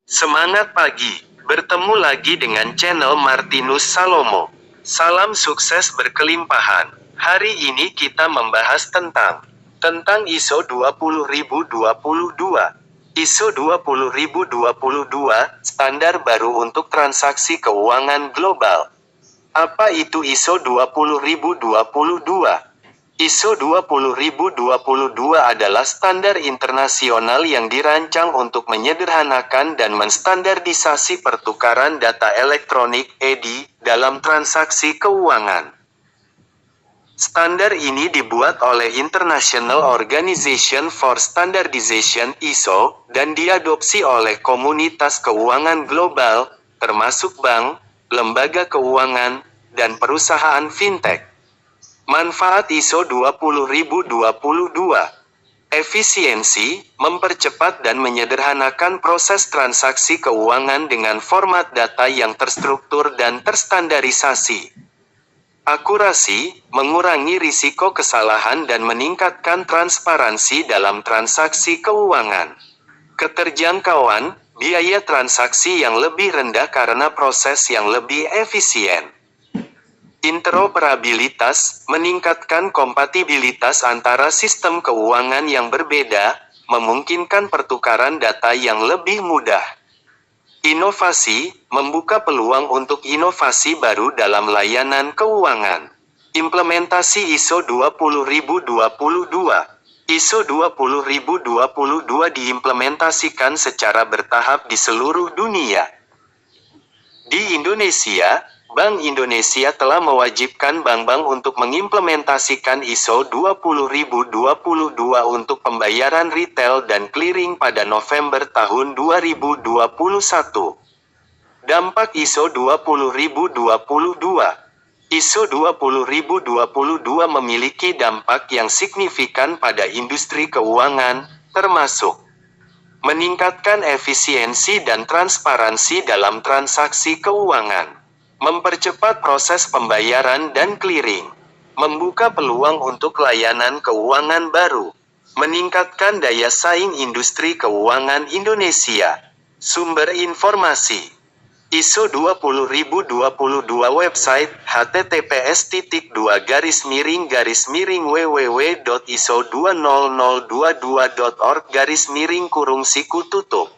Semangat pagi, bertemu lagi dengan channel Martinus Salomo. Salam sukses berkelimpahan. Hari ini kita membahas tentang ISO 20022. ISO 20022, standar baru untuk transaksi keuangan global. Apa itu ISO 20022? ISO 20022 adalah standar internasional yang dirancang untuk menyederhanakan dan menstandardisasi pertukaran data elektronik (EDI) dalam transaksi keuangan. Standar ini dibuat oleh International Organization for Standardization (ISO) dan diadopsi oleh komunitas keuangan global, termasuk bank, lembaga keuangan, dan perusahaan fintech. Manfaat ISO 20022. Efisiensi, mempercepat dan menyederhanakan proses transaksi keuangan dengan format data yang terstruktur dan terstandarisasi. Akurasi, mengurangi risiko kesalahan dan meningkatkan transparansi dalam transaksi keuangan. Keterjangkauan, biaya transaksi yang lebih rendah karena proses yang lebih efisien. Interoperabilitas, meningkatkan kompatibilitas antara sistem keuangan yang berbeda, memungkinkan pertukaran data yang lebih mudah. Inovasi, membuka peluang untuk inovasi baru dalam layanan keuangan. Implementasi ISO 20022. ISO 20022 diimplementasikan secara bertahap di seluruh dunia. Di Indonesia, Bank Indonesia telah mewajibkan bank-bank untuk mengimplementasikan ISO 20022 untuk pembayaran retail dan clearing pada November tahun 2021. Dampak ISO 20022. ISO 20022 memiliki dampak yang signifikan pada industri keuangan, termasuk meningkatkan efisiensi dan transparansi dalam transaksi keuangan. Mempercepat proses pembayaran dan clearing. Membuka peluang untuk layanan keuangan baru. Meningkatkan daya saing industri keuangan Indonesia. Sumber informasi. ISO 20022 website https://www.iso20022.org/siku-tutup.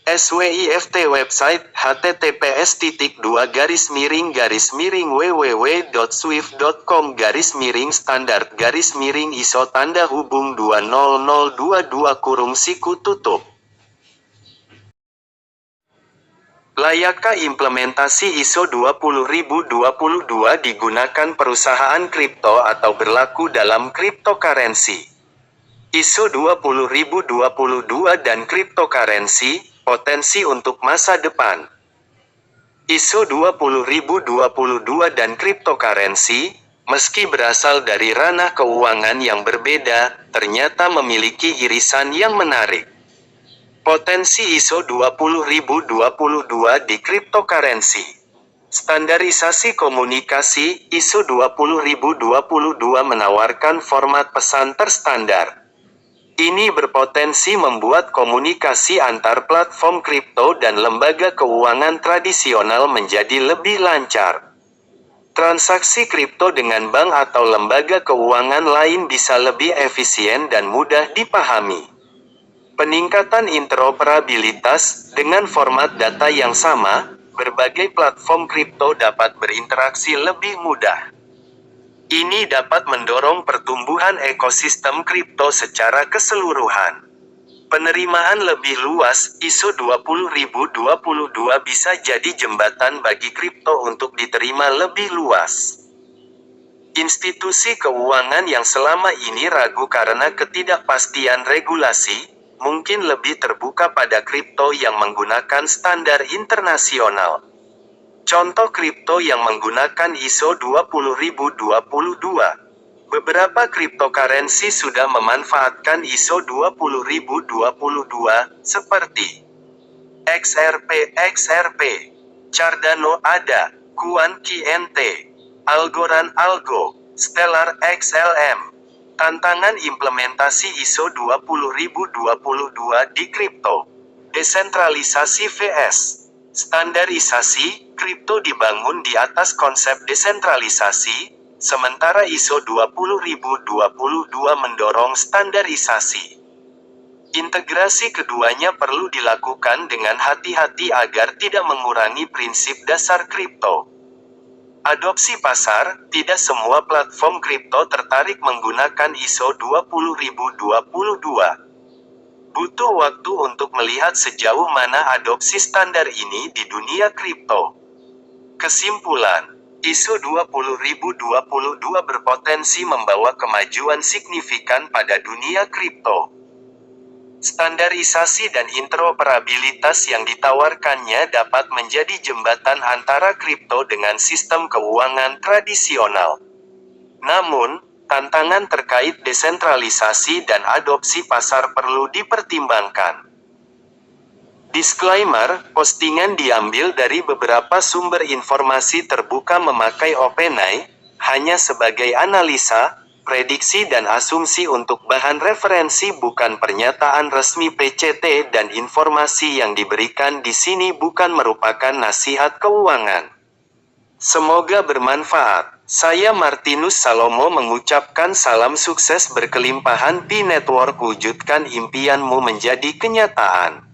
SWIFT website https://www.swift.com/standard-ISO tanda hubung 20022 Layakkah implementasi ISO 20022 digunakan perusahaan kripto atau berlaku dalam cryptocurrency? ISO 20022 dan cryptocurrency, potensi untuk masa depan. ISO 20022 dan cryptocurrency, meski berasal dari ranah keuangan yang berbeda, ternyata memiliki irisan yang menarik. Potensi ISO 20022 di cryptocurrency. Standarisasi komunikasi, ISO 20022 menawarkan format pesan terstandar. Ini berpotensi membuat komunikasi antar platform kripto dan lembaga keuangan tradisional menjadi lebih lancar. Transaksi kripto dengan bank atau lembaga keuangan lain bisa lebih efisien dan mudah dipahami. Peningkatan interoperabilitas, dengan format data yang sama, berbagai platform kripto dapat berinteraksi lebih mudah. Ini dapat mendorong pertumbuhan ekosistem kripto secara keseluruhan. Penerimaan lebih luas, ISO 20022 bisa jadi jembatan bagi kripto untuk diterima lebih luas. Institusi keuangan yang selama ini ragu karena ketidakpastian regulasi, mungkin lebih terbuka pada kripto yang menggunakan standar internasional. Contoh kripto yang menggunakan ISO 20022. Beberapa cryptocurrency sudah memanfaatkan ISO 20022, seperti XRP, Cardano ADA, QuantKNT, Algorand Algo, Stellar XLM. Tantangan implementasi ISO 20022 di kripto. Desentralisasi vs. Standarisasi, kripto dibangun di atas konsep desentralisasi, sementara ISO 20022 mendorong standarisasi. Integrasi keduanya perlu dilakukan dengan hati-hati agar tidak mengurangi prinsip dasar kripto. Adopsi pasar, tidak semua platform kripto tertarik menggunakan ISO 20022. Butuh waktu untuk melihat sejauh mana adopsi standar ini di dunia kripto. Kesimpulan, ISO 20022 berpotensi membawa kemajuan signifikan pada dunia kripto. Standarisasi dan interoperabilitas yang ditawarkannya dapat menjadi jembatan antara kripto dengan sistem keuangan tradisional. Namun, tantangan terkait desentralisasi dan adopsi pasar perlu dipertimbangkan. Disclaimer, postingan diambil dari beberapa sumber informasi terbuka memakai OpenAI, hanya sebagai analisa, prediksi dan asumsi untuk bahan referensi bukan pernyataan resmi PCT dan informasi yang diberikan di sini bukan merupakan nasihat keuangan. Semoga bermanfaat. Saya Martinus Salomo mengucapkan salam sukses berkelimpahan Pi Network, wujudkan impianmu menjadi kenyataan.